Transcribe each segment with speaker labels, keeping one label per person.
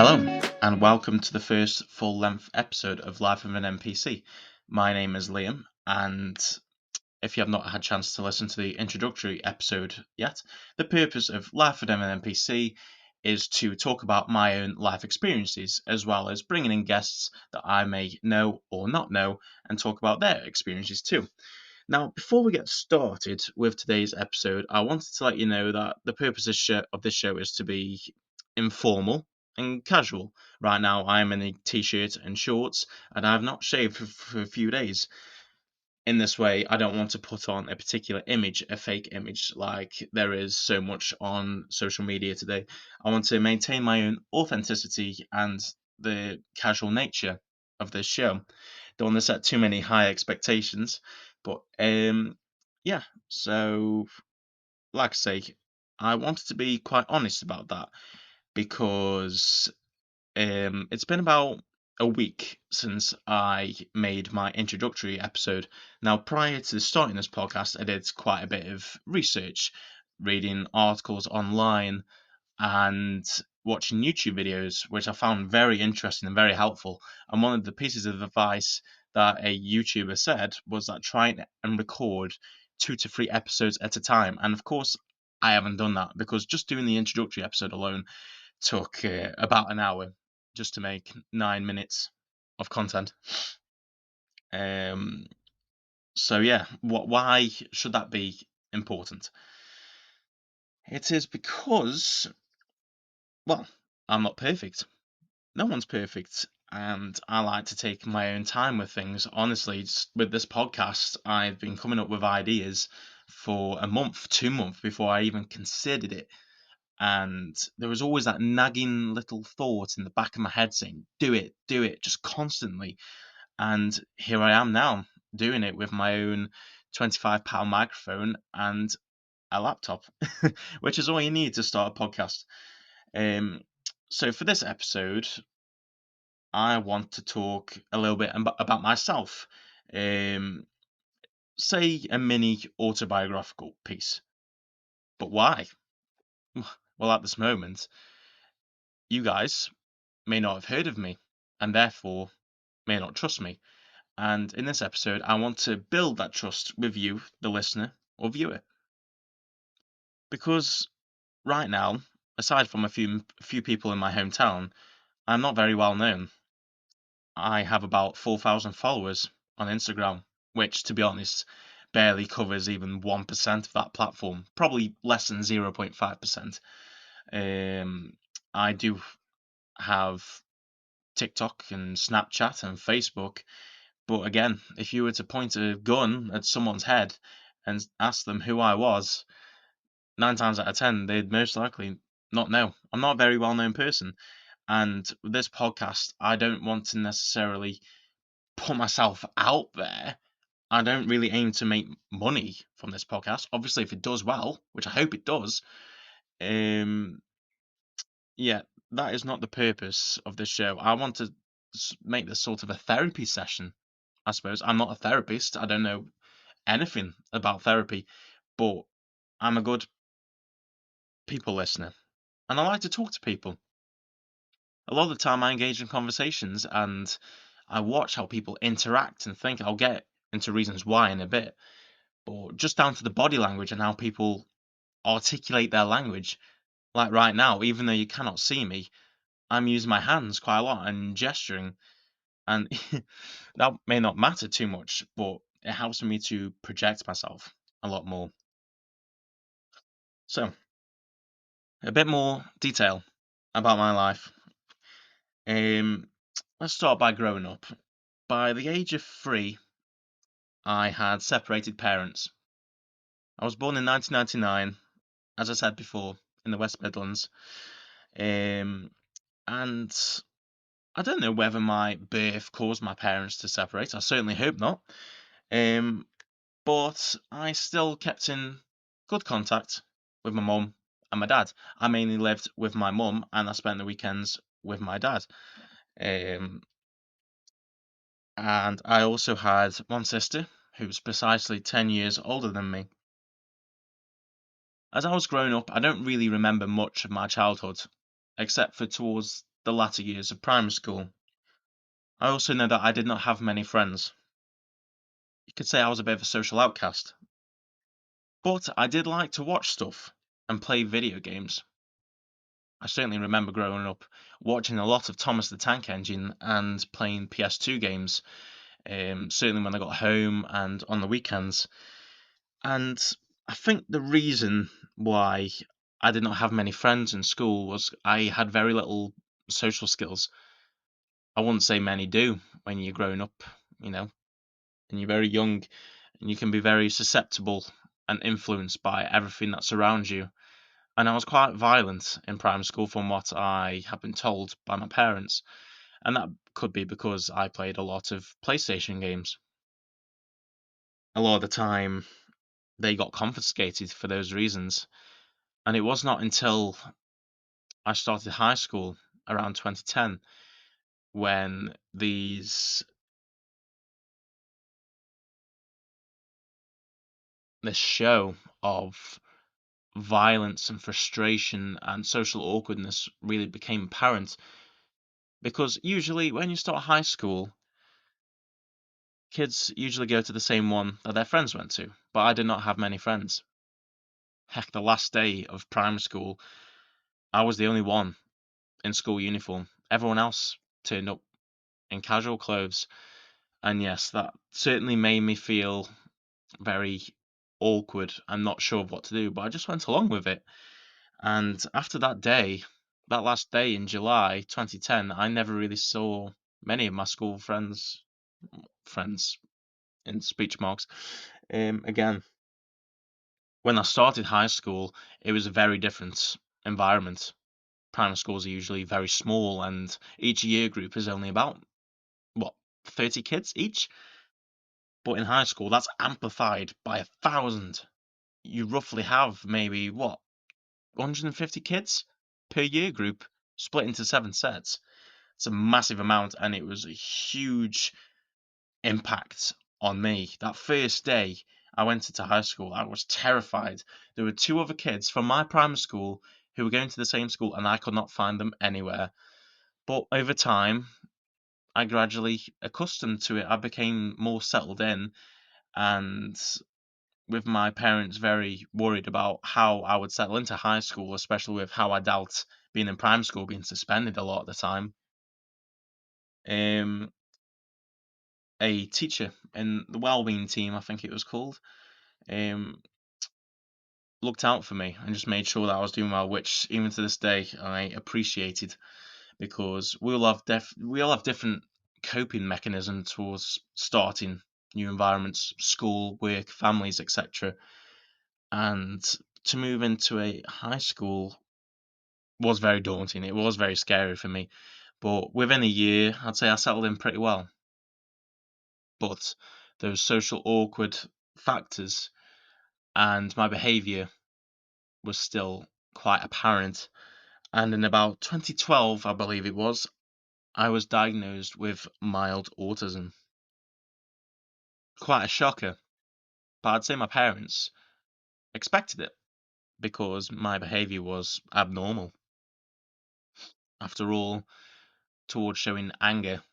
Speaker 1: Hello, and welcome to the first full-length episode of Life of an NPC. My name is Liam, and if you have not had a chance to listen to the introductory episode yet, the purpose of Life of an NPC is to talk about my own life experiences, as well as bringing in guests that I may know or not know, and talk about their experiences too. Now, before we get started with today's episode, I wanted to let you know that the purpose of this show is to be informal and casual. Right now, I'm in a t-shirt and shorts, and I have not shaved for a few days. In this way, I don't want to put on a particular image, a fake image, like there is so much on social media today. I want to maintain my own authenticity and the casual nature of this show. Don't want to set too many high expectations, but yeah. So, like I say, I wanted to be quite honest about that because it's been about a week since I made my introductory episode. Now, prior to starting this podcast, I did quite a bit of research, reading articles online and watching YouTube videos, which I found very interesting and very helpful. And one of the pieces of advice that a YouTuber said was that try and record 2 to 3 episodes at a time. And of course, I haven't done that because just doing the introductory episode alone took about an hour just to make 9 minutes of content. Um, so yeah, why should that be important? It is because, well, I'm not perfect. No one's perfect, and I like to take my own time with things. Honestly, with this podcast, I've been coming up with ideas for a month, 2 months before I even considered it. And there was always that nagging little thought in the back of my head saying, do it, just constantly. And here I am now, doing it with my own £25 microphone and a laptop, which is all you need to start a podcast. So for this episode, I want to talk a little bit about myself. Say a mini autobiographical piece. But why? Well, at this moment, you guys may not have heard of me and therefore may not trust me. And in this episode, I want to build that trust with you, the listener or viewer. Because right now, aside from a few people in my hometown, I'm not very well known. I have about 4,000 followers on Instagram, which, to be honest, barely covers even 1% of that platform, probably less than 0.5%. I do have TikTok and Snapchat and Facebook, but again, if you were to point a gun at someone's head and ask them who I was, 9 times out of 10, they'd most likely not know. I'm not a very well-known person, and with this podcast, I don't want to necessarily put myself out there. I don't really aim to make money from this podcast. Obviously, if it does well, which I hope it does, yeah, that is not the purpose of this show. I want to make this sort of a therapy session, I suppose. I'm not a therapist. I don't know anything about therapy, but I'm a good people listener, and I like to talk to people. A lot of the time, I engage in conversations, and I watch how people interact and think. I'll get into reasons why in a bit, but just down to the body language and how people articulate their language. Like right now, even though you cannot see me, I'm using my hands quite a lot and gesturing, and that may not matter too much, but it helps me to project myself a lot more. So, a bit more detail about my life. Let's start by growing up. By the age of 3, I had separated parents. I was born in 1999, as I said before, in the West Midlands. Um, and I don't know whether my birth caused my parents to separate. I certainly hope not. But I still kept in good contact with my mum and my dad. I mainly lived with my mum, and I spent the weekends with my dad. Um, and I also had one sister who was precisely 10 years older than me. As I was growing up, I don't really remember much of my childhood, except for towards the latter years of primary school. I also know that I did not have many friends. You could say I was a bit of a social outcast. But I did like to watch stuff and play video games. I certainly remember growing up watching a lot of Thomas the Tank Engine and playing PS2 games, certainly when I got home and on the weekends. And I think the reason why I did not have many friends in school was I had very little social skills. I wouldn't say many do when you're growing up, you know, and you're very young, and you can be very susceptible and influenced by everything that surrounds you. And I was quite violent in primary school from what I have been told by my parents, and that could be because I played a lot of PlayStation games. A lot of the time, they got confiscated for those reasons, and it was not until I started high school around 2010 when this show of violence and frustration and social awkwardness really became apparent. Because usually, when you start high school, kids usually go to the same one that their friends went to, but I did not have many friends. Heck, the last day of primary school, I was the only one in school uniform. Everyone else turned up in casual clothes, and yes, that certainly made me feel very awkward and not sure of what to do, but I just went along with it. And after that day, that last day in July 2010, I never really saw many of my school friends in speech marks, again. When I started high school, it was a very different environment. Primary schools are usually very small, and each year group is only about, what, 30 kids each? But in high school, that's amplified by 1,000. You roughly have maybe, what, 150 kids per year group split into 7 sets. It's a massive amount, and it was a huge impact on me. That first day I went into high school, I was terrified. There were two other kids from my primary school who were going to the same school, and I could not find them anywhere. But over time, I gradually accustomed to it. I became more settled in, and with my parents very worried about how I would settle into high school, especially with how I dealt being in primary school, being suspended a lot of the time. Um, a teacher in the wellbeing team, I think it was called, um, looked out for me and just made sure that I was doing well, which even to this day I appreciated, because we all have different coping mechanisms towards starting new environments, school, work, families, etc. And to move into a high school was very daunting. It was very scary for me. But within a year, I'd say I settled in pretty well. But those social awkward factors and my behaviour was still quite apparent. And in about 2012, I believe it was, I was diagnosed with mild autism. Quite a shocker, but I'd say my parents expected it because my behaviour was abnormal. After all, towards showing anger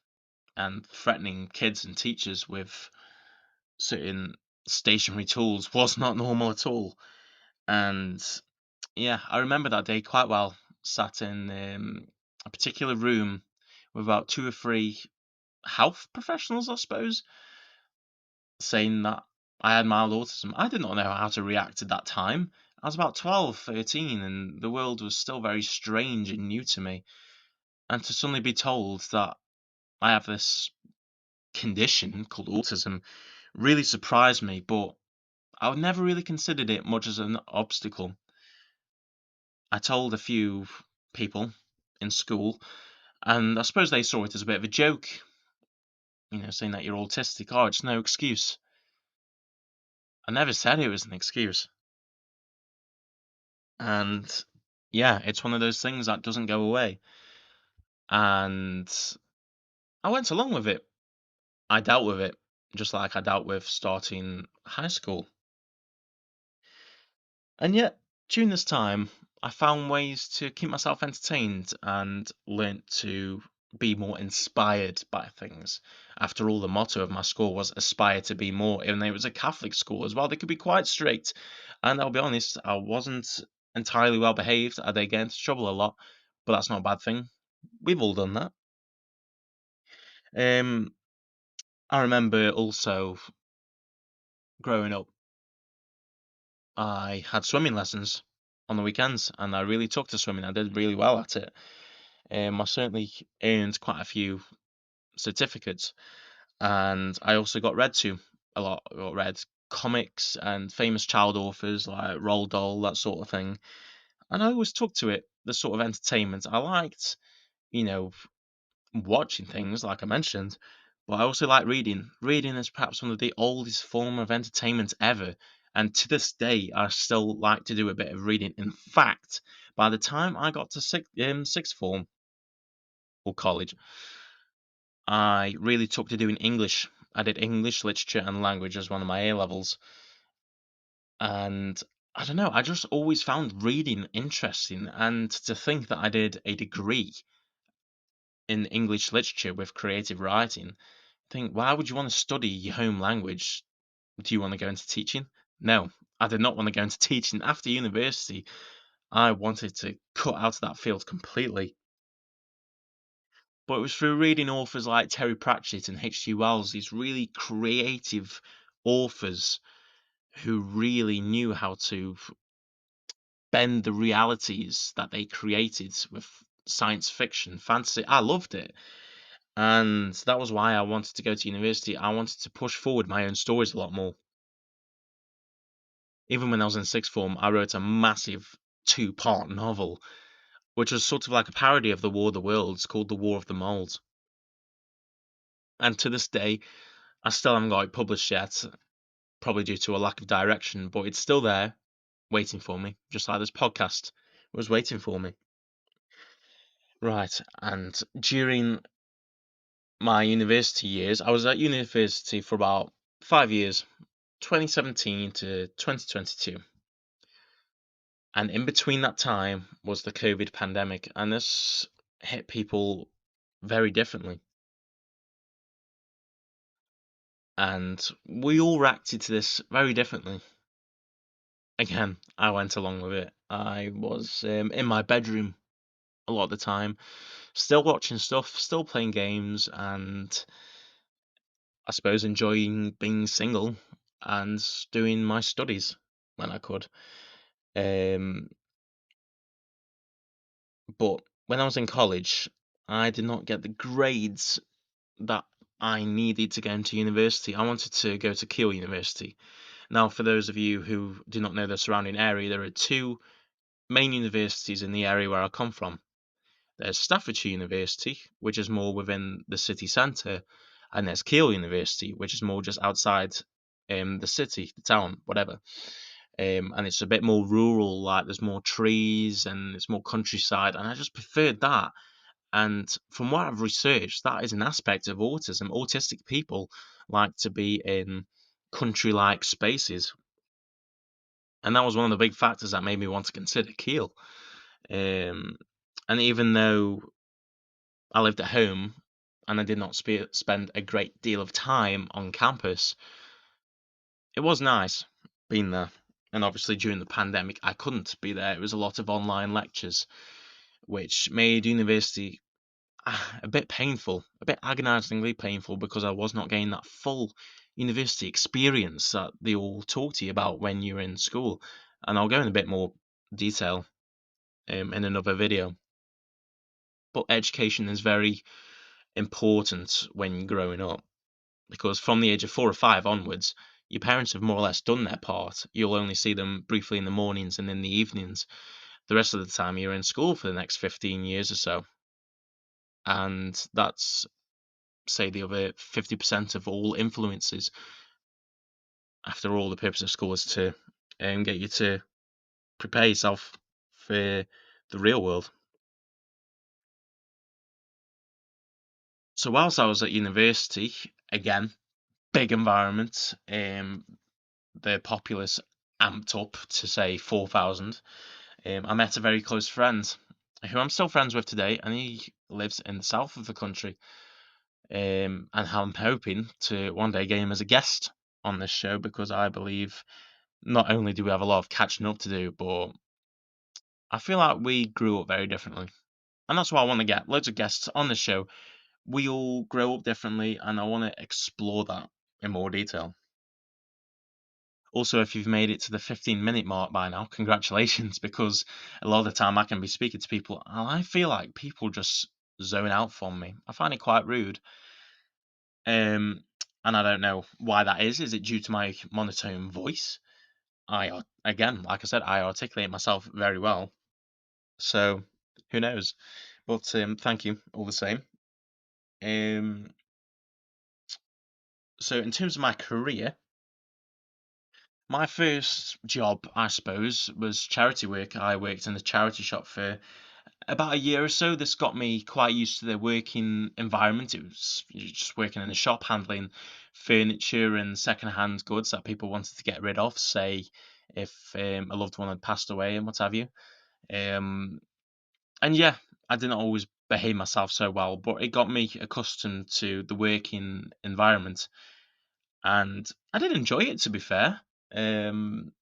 Speaker 1: and threatening kids and teachers with certain stationary tools was not normal at all. And yeah, I remember that day quite well. Sat in a particular room with about two or three health professionals, I suppose, saying that I had mild autism. I did not know how to react at that time. I was about 12, 13, and the world was still very strange and new to me. And to suddenly be told that I have this condition called autism really surprised me, but I never really considered it much as an obstacle. I told a few people in school, and I suppose they saw it as a bit of a joke, saying that you're autistic. Oh, it's no excuse. I never said it was an excuse. And yeah, it's one of those things that doesn't go away. And I went along with it. I dealt with it just like I dealt with starting high school. And yet, during this time, I found ways to keep myself entertained and learnt to be more inspired by things. After all, the motto of my school was aspire to be more, even though it was a Catholic school as well. They could be quite strict. And I'll be honest, I wasn't entirely well behaved. I did get into trouble a lot, but that's not a bad thing. We've all done that. Um, I remember also growing up, I had swimming lessons on the weekends, and I really took to swimming. I did really well at it. I certainly earned quite a few certificates, and I also got read to a lot. I got read comics and famous child authors like Roald Dahl, that sort of thing. And I always took to it, the sort of entertainment. I liked, you know, watching things like I mentioned, but I also like reading. Reading is perhaps one of the oldest form of entertainment ever, and to this day, I still like to do a bit of reading. In fact, by the time I got to sixth form or college, I really took to doing English. I did English, literature, and language as one of my A levels, and I don't know. I just always found reading interesting, and to think that I did a degree in English literature with creative writing. Think, why would you want to study your home language? Do you want to go into teaching? No, I did not want to go into teaching. After university, I wanted to cut out of that field completely. But it was through reading authors like Terry Pratchett and H.G. Wells, these really creative authors who really knew how to bend the realities that they created with science fiction, fantasy. I loved it. And that was why I wanted to go to university. I wanted to push forward my own stories a lot more. Even when I was in sixth form, I wrote a massive two-part novel, which was sort of like a parody of the War of the Worlds called The War of the Moles. And to this day, I still haven't got it published yet, probably due to a lack of direction, but it's still there, waiting for me, just like this podcast was waiting for me. Right, and during my university years, I was at university for about 5 years, 2017 to 2022. And in between that time was the COVID pandemic, and this hit people very differently. And we all reacted to this very differently. Again, I went along with it. I was in my bedroom a lot of the time, still watching stuff, still playing games, and I suppose enjoying being single and doing my studies when I could. Um, but when I was in college, I did not get the grades that I needed to go into university. I wanted to go to Keele University. Now, for those of you who do not know the surrounding area, there are two main universities in the area where I come from. There's Staffordshire University, which is more within the city centre, and there's Keele University, which is more just outside the city, the town, whatever. And it's a bit more rural, like there's more trees and it's more countryside, and I just preferred that. And from what I've researched, that is an aspect of autism. Autistic people like to be in country-like spaces, and that was one of the big factors that made me want to consider Keele. Um, and even though I lived at home and I did not spend a great deal of time on campus, it was nice being there. And obviously during the pandemic, I couldn't be there. It was a lot of online lectures, which made university a bit painful, a bit agonizingly painful, because I was not getting that full university experience that they all talk to you about when you're in school. And I'll go in a bit more detail in another video. But education is very important when you're growing up, because from the age of 4 or 5 onwards, your parents have more or less done their part. You'll only see them briefly in the mornings and in the evenings. The rest of the time, you're in school for the next 15 years or so. And that's, say, the other 50% of all influences. After all, the purpose of school is to get you to prepare yourself for the real world. So whilst I was at university, again, big environment, the populace amped up to say 4,000. I met a very close friend who I'm still friends with today, and he lives in the south of the country. And I'm hoping to one day get him as a guest on this show because I believe not only do we have a lot of catching up to do, but I feel like we grew up very differently. And that's why I want to get loads of guests on the show. We all grow up differently, and I want to explore that in more detail. Also, if you've made it to the 15-minute mark by now, congratulations, because a lot of the time I can be speaking to people and I feel like people just zone out from me. I find it quite rude. Um, and I don't know why that is. Is it due to my monotone voice? Again, like I said, I articulate myself very well. So who knows? But thank you all the same. Um, so in terms of my career, my first job, I suppose, was charity work. I worked in the charity shop for about a year or so. This got me quite used to the working environment. It was just working in a shop, handling furniture and second-hand goods that people wanted to get rid of, say if a loved one had passed away and what have you. Um, and yeah, I didn't always behave myself so well, but it got me accustomed to the working environment, and I did enjoy it, to be fair. Um,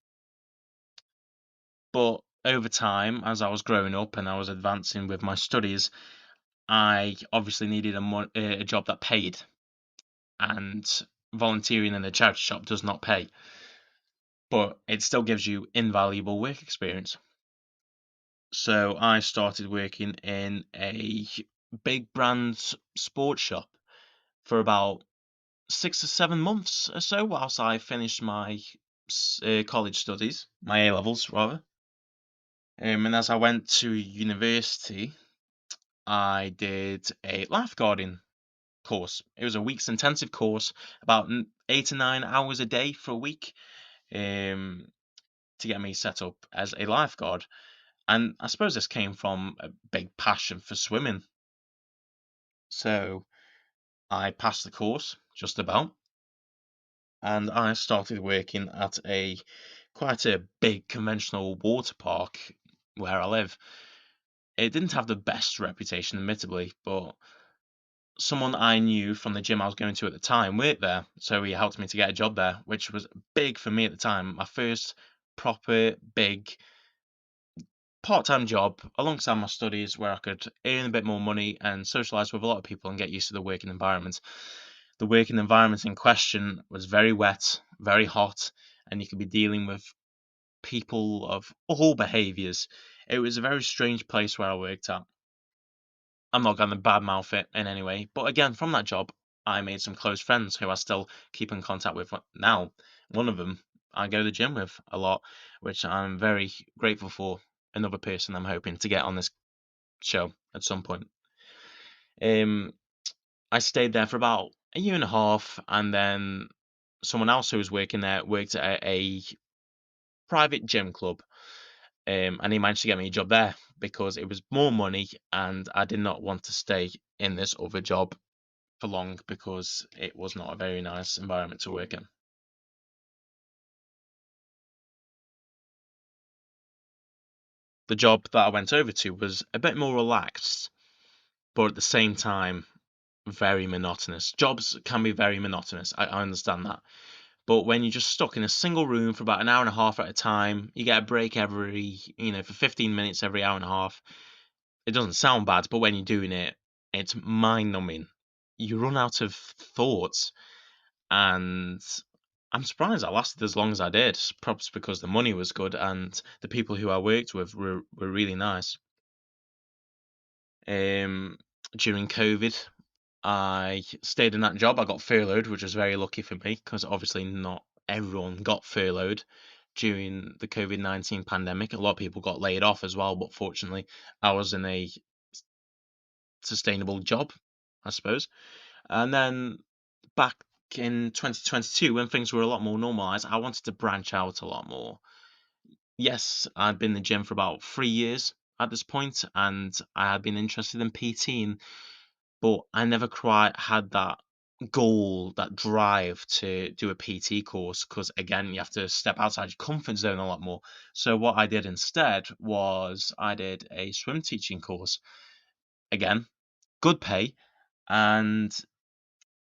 Speaker 1: but over time, as I was growing up and I was advancing with my studies, I obviously needed a job that paid, and volunteering in a charity shop does not pay, but it still gives you invaluable work experience. So I started working in a big brand sports shop for about 6 or 7 months or so, whilst I finished my college studies, my A levels rather. And as I went to university, I did a lifeguarding course. It was a week's intensive course, about 8 to 9 hours a day for a week, um, to get me set up as a lifeguard. And I suppose this came from a big passion for swimming. So I passed the course just about, and I started working at a quite a big conventional water park where I live. It didn't have the best reputation, admittedly, but someone I knew from the gym I was going to at the time worked there, so he helped me to get a job there, which was big for me at the time. My first proper big part-time job alongside my studies where I could earn a bit more money and socialize with a lot of people and get used to the working environment. The working environment in question was very wet, very hot, and you could be dealing with people of all behaviors. It was a very strange place where I worked at. I'm not going to badmouth it in any way, but again, from that job, I made some close friends who I still keep in contact with now. One of them I go to the gym with a lot, which I'm very grateful for. Another person I'm hoping to get on this show at some point. Um, I stayed there for about a year and a half, and then someone else who was working there worked at a private gym club, and he managed to get me a job there because it was more money, and I did not want to stay in this other job for long because it was not a very nice environment to work in. The job that I went over to was a bit more relaxed, but at the same time, very monotonous. Jobs can be very monotonous. I understand that. But when you're just stuck in a single room for about an hour and a half at a time, you get a break for 15 minutes every hour and a half. It doesn't sound bad, but when you're doing it, it's mind numbing. You run out of thoughts, and I'm surprised I lasted as long as I did. Perhaps because the money was good and the people who I worked with were really nice. Um, During COVID, I stayed in that job. I got furloughed, which was very lucky for me because obviously not everyone got furloughed during the COVID-19 pandemic. A lot of people got laid off as well, but fortunately, I was in a sustainable job, I suppose. And then back in 2022, when things were a lot more normalized, I wanted to branch out a lot more. Yes, I'd been in the gym for about 3 years at this point, and I had been interested in PTing, but I never quite had that. goal, that drive to do a PT course, because again, you have to step outside your comfort zone a lot more. So what I did instead was I did a swim teaching course. Again, good pay, and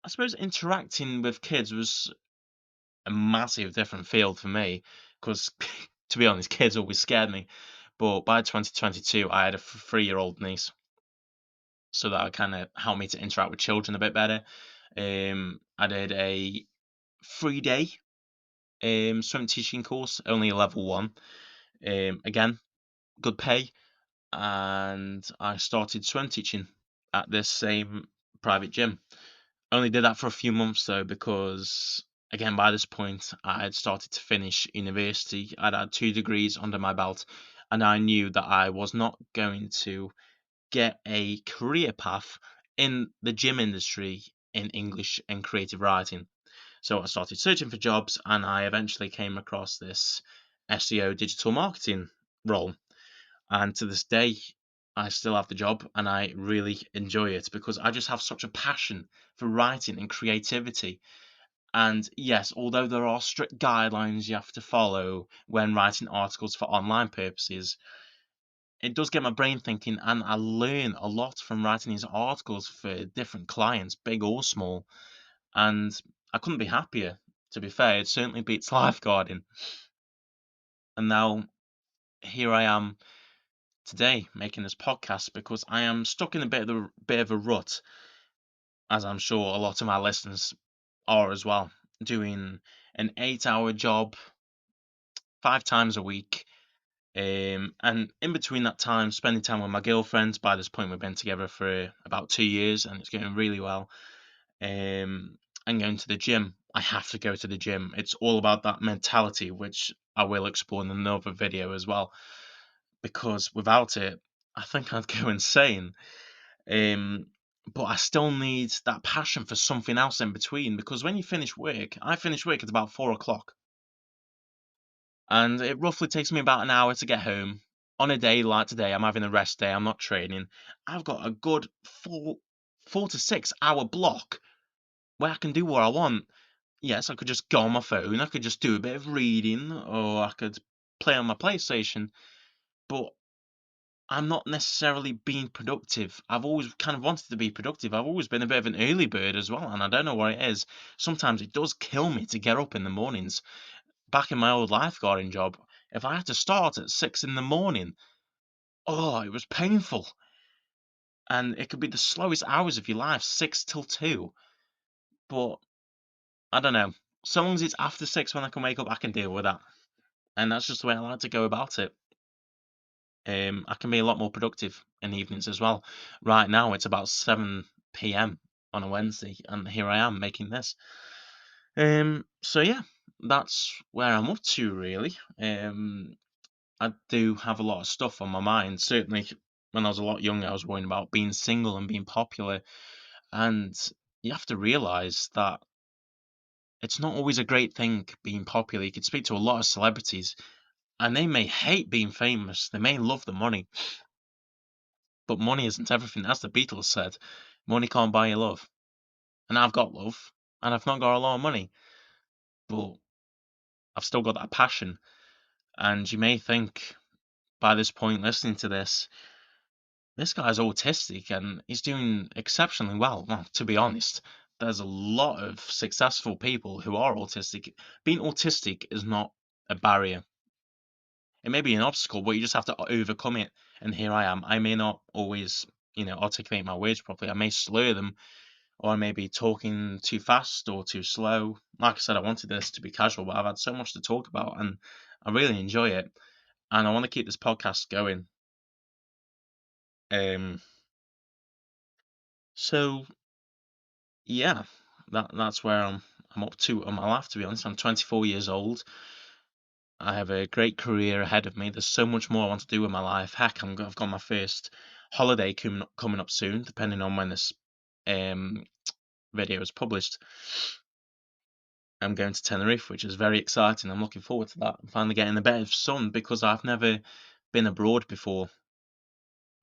Speaker 1: I suppose interacting with kids was a massive different field for me, because to be honest, kids always scared me. But by 2022, I had a 3-year-old niece, so that kind of helped me to interact with children a bit better. I did a 3-day swim teaching course, only a level 1. Again, good pay, and I started swim teaching at this same private gym. Only did that for a few months though, because again, by this point, I had started to finish university. I'd had 2 degrees under my belt, and I knew that I was not going to get a career path in the gym industry in English and creative writing. So I started searching for jobs, and I eventually came across this SEO digital marketing role. And to this day, I still have the job, and I really enjoy it because I just have such a passion for writing and creativity. And yes, although there are strict guidelines you have to follow when writing articles for online purposes, it does get my brain thinking, and I learn a lot from writing these articles for different clients, big or small. And I couldn't be happier, to be fair. It certainly beats lifeguarding. And now here I am today making this podcast because I am stuck in a bit of a rut, as I'm sure a lot of my listeners are as well, doing an 8-hour job 5 times a week. And in between that time, spending time with my girlfriend. By this point, we've been together for about 2 years, and it's going really well. And going to the gym. I have to go to the gym. It's all about that mentality, which I will explore in another video as well. Because without it, I think I'd go insane. Um, but I still need that passion for something else in between. Because when you finish work, I finish work at about 4 o'clock, and it roughly takes me about an hour to get home. On a day like today, I'm having a rest day. I'm not training. I've got a good 4 to 6 hour block where I can do what I want. Yes, I could just go on my phone, I could just do a bit of reading, or I could play on my PlayStation, but I'm not necessarily being productive. I've always kind of wanted to be productive. I've always been a bit of an early bird as well, and I don't know what it is. Sometimes it does kill me to get up in the mornings. Back in my old lifeguarding job, if I had to start at 6 in the morning, oh, it was painful. And it could be the slowest hours of your life, 6 till 2. But I don't know. So long as it's after 6 when I can wake up, I can deal with that. And that's just the way I like to go about it. I can be a lot more productive in the evenings as well. Right now, it's about 7 p.m. on a Wednesday, and here I am making this. So yeah, that's where I'm up to really. I do have a lot of stuff on my mind. Certainly, when I was a lot younger, I was worrying about being single and being popular. And you have to realize that it's not always a great thing being popular. You could speak to a lot of celebrities, and they may hate being famous. They may love the money, but money isn't everything. As the Beatles said, money can't buy you love. And I've got love, and I've not got a lot of money, but I've still got that passion. And you may think by this point, listening to this guy's autistic and he's doing exceptionally well. Well, to be honest, there's a lot of successful people who are autistic. Being autistic is not a barrier. It may be an obstacle, but you just have to overcome it. And here I am. I may not always, articulate my words properly. I may slur them, or I may be talking too fast or too slow. Like I said, I wanted this to be casual, but I've had so much to talk about, and I really enjoy it. And I want to keep this podcast going. Um, so yeah, that's where I'm up to in my life. To be honest, I'm 24 years old. I have a great career ahead of me. There's so much more I want to do with my life. Heck, I've got my first holiday coming up soon, depending on when this um, video is published. I'm going to Tenerife, which is very exciting. I'm looking forward to that. I'm finally getting a bit of sun because I've never been abroad before.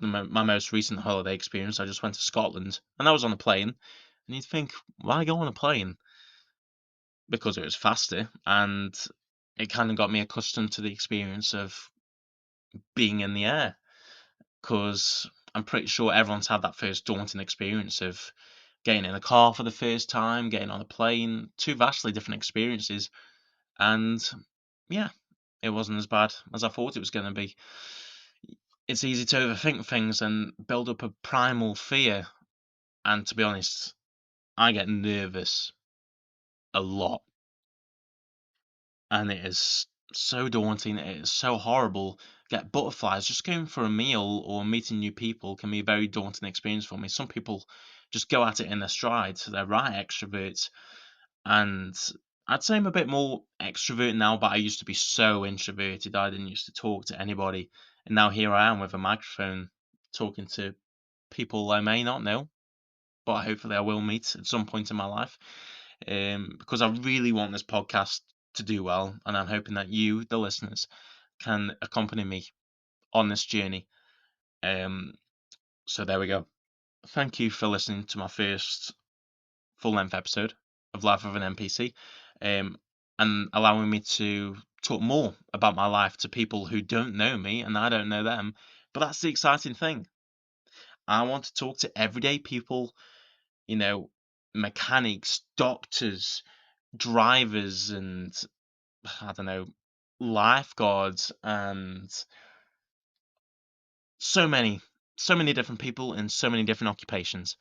Speaker 1: My most recent holiday experience, I just went to Scotland, and I was on a plane. And you'd think, why go on a plane? Because it was faster, and it kind of got me accustomed to the experience of being in the air. Because I'm pretty sure everyone's had that first daunting experience of getting in a car for the first time, getting on a plane, two vastly different experiences. And yeah, it wasn't as bad as I thought it was going to be. It's easy to overthink things and build up a primal fear. And to be honest, I get nervous a lot. And it is so daunting. It is so horrible. Get butterflies. Just going for a meal or meeting new people can be a very daunting experience for me. Some people just go at it in their stride. So they're right extroverts. And I'd say I'm a bit more extrovert now, but I used to be so introverted. I didn't used to talk to anybody. And now here I am with a microphone talking to people I may not know, but hopefully I will meet at some point in my life. Because I really want this podcast to do well, and I'm hoping that you, the listeners, can accompany me on this journey. Um, so there we go. Thank you for listening to my first full-length episode of Life of an NPC, um, and allowing me to talk more about my life to people who don't know me and I don't know them. But that's the exciting thing. I want to talk to everyday people, you know, mechanics, doctors, drivers, and I don't know, lifeguards, and so many, so many different people in so many different occupations.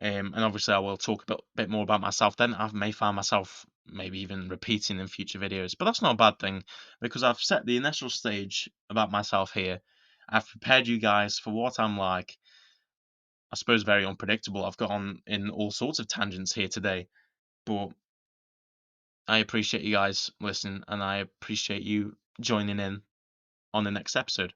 Speaker 1: And obviously, I will talk a bit more about myself then. I may find myself maybe even repeating in future videos, but that's not a bad thing because I've set the initial stage about myself here. I've prepared you guys for what I'm like. I suppose very unpredictable. I've gone in all sorts of tangents here today, but I appreciate you guys listening, and I appreciate you joining in on the next episode.